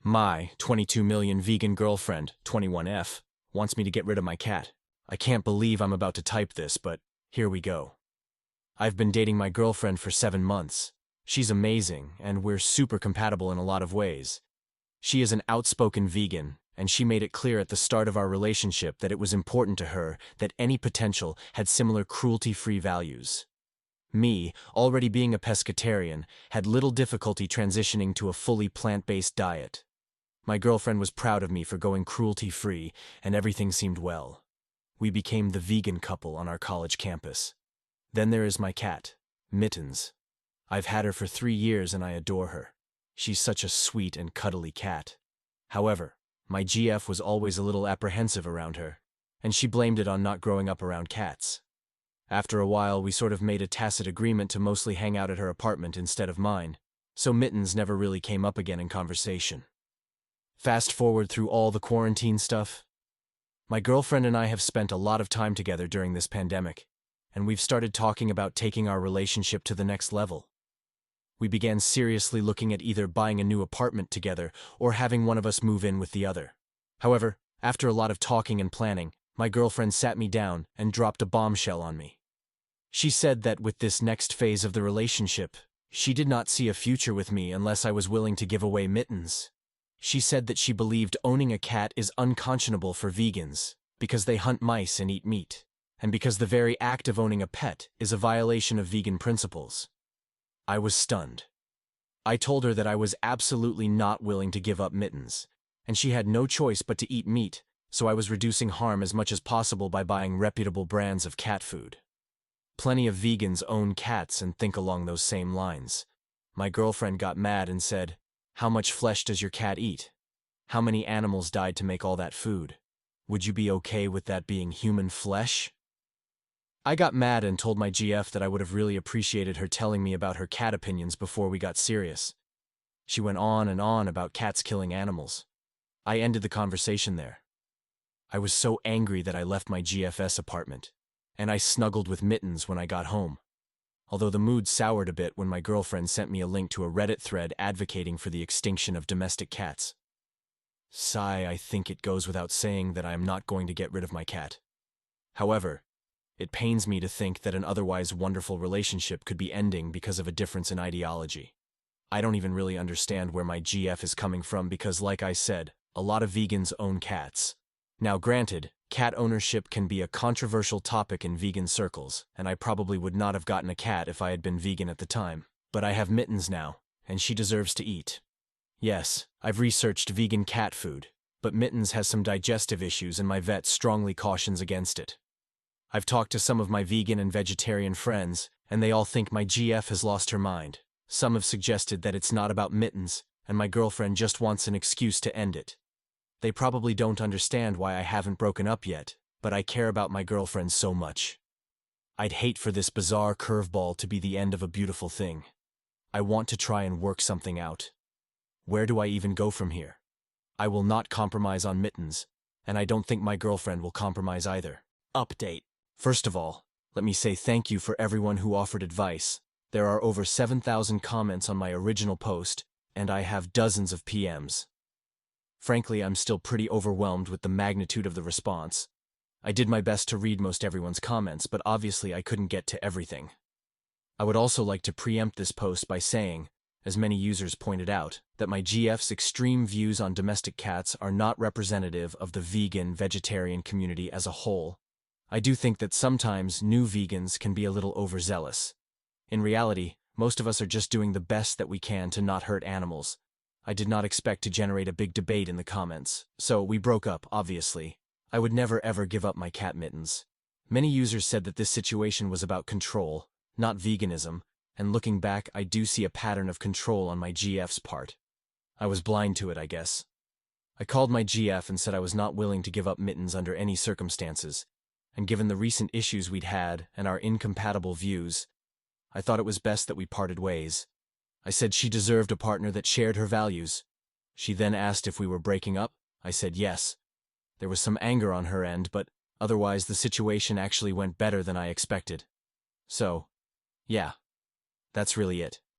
My 22 million vegan girlfriend, 21F, wants me to get rid of my cat. I can't believe I'm about to type this, but here we go. I've been dating my girlfriend for 7 months. She's amazing, and we're super compatible in a lot of ways. She is an outspoken vegan, and she made it clear at the start of our relationship that it was important to her that any potential had similar cruelty-free values. Me, already being a pescatarian, had little difficulty transitioning to a fully plant-based diet. My girlfriend was proud of me for going cruelty-free, and everything seemed well. We became the vegan couple on our college campus. Then there is my cat, Mittens. I've had her for 3 years and I adore her. She's such a sweet and cuddly cat. However, my GF was always a little apprehensive around her, and she blamed it on not growing up around cats. After a while, we sort of made a tacit agreement to mostly hang out at her apartment instead of mine, so Mittens never really came up again in conversation. Fast forward through all the quarantine stuff. My girlfriend and I have spent a lot of time together during this pandemic, and we've started talking about taking our relationship to the next level. We began seriously looking at either buying a new apartment together or having one of us move in with the other. However, after a lot of talking and planning, my girlfriend sat me down and dropped a bombshell on me. She said that with this next phase of the relationship, she did not see a future with me unless I was willing to give away Mittens. She said that she believed owning a cat is unconscionable for vegans because they hunt mice and eat meat, and because the very act of owning a pet is a violation of vegan principles. I was stunned. I told her that I was absolutely not willing to give up Mittens, and she had no choice but to eat meat, so I was reducing harm as much as possible by buying reputable brands of cat food. Plenty of vegans own cats and think along those same lines. My girlfriend got mad and said, "How much flesh does your cat eat? How many animals died to make all that food? Would you be okay with that being human flesh?" I got mad and told my GF that I would have really appreciated her telling me about her cat opinions before we got serious. She went on and on about cats killing animals. I ended the conversation there. I was so angry that I left my GF's apartment, and I snuggled with Mittens when I got home. Although the mood soured a bit when my girlfriend sent me a link to a Reddit thread advocating for the extinction of domestic cats. Sigh, I think it goes without saying that I am not going to get rid of my cat. However, it pains me to think that an otherwise wonderful relationship could be ending because of a difference in ideology. I don't even really understand where my GF is coming from because, like I said, a lot of vegans own cats. Now granted, cat ownership can be a controversial topic in vegan circles, and I probably would not have gotten a cat if I had been vegan at the time. But I have Mittens now, and she deserves to eat. Yes, I've researched vegan cat food, but Mittens has some digestive issues and my vet strongly cautions against it. I've talked to some of my vegan and vegetarian friends, and they all think my GF has lost her mind. Some have suggested that it's not about Mittens, and my girlfriend just wants an excuse to end it. They probably don't understand why I haven't broken up yet, but I care about my girlfriend so much. I'd hate for this bizarre curveball to be the end of a beautiful thing. I want to try and work something out. Where do I even go from here? I will not compromise on Mittens, and I don't think my girlfriend will compromise either. Update. First of all, let me say thank you for everyone who offered advice. There are over 7,000 comments on my original post, and I have dozens of PMs. Frankly, I'm still pretty overwhelmed with the magnitude of the response. I did my best to read most everyone's comments, but obviously I couldn't get to everything. I would also like to preempt this post by saying, as many users pointed out, that my GF's extreme views on domestic cats are not representative of the vegan-vegetarian community as a whole. I do think that sometimes new vegans can be a little overzealous. In reality, most of us are just doing the best that we can to not hurt animals. I did not expect to generate a big debate in the comments, so we broke up, obviously. I would never ever give up my cat Mittens. Many users said that this situation was about control, not veganism, and looking back, I do see a pattern of control on my GF's part. I was blind to it, I guess. I called my GF and said I was not willing to give up Mittens under any circumstances, and given the recent issues we'd had and our incompatible views, I thought it was best that we parted ways. I said she deserved a partner that shared her values. She then asked if we were breaking up. I said yes. There was some anger on her end, but otherwise the situation actually went better than I expected. So, yeah, that's really it.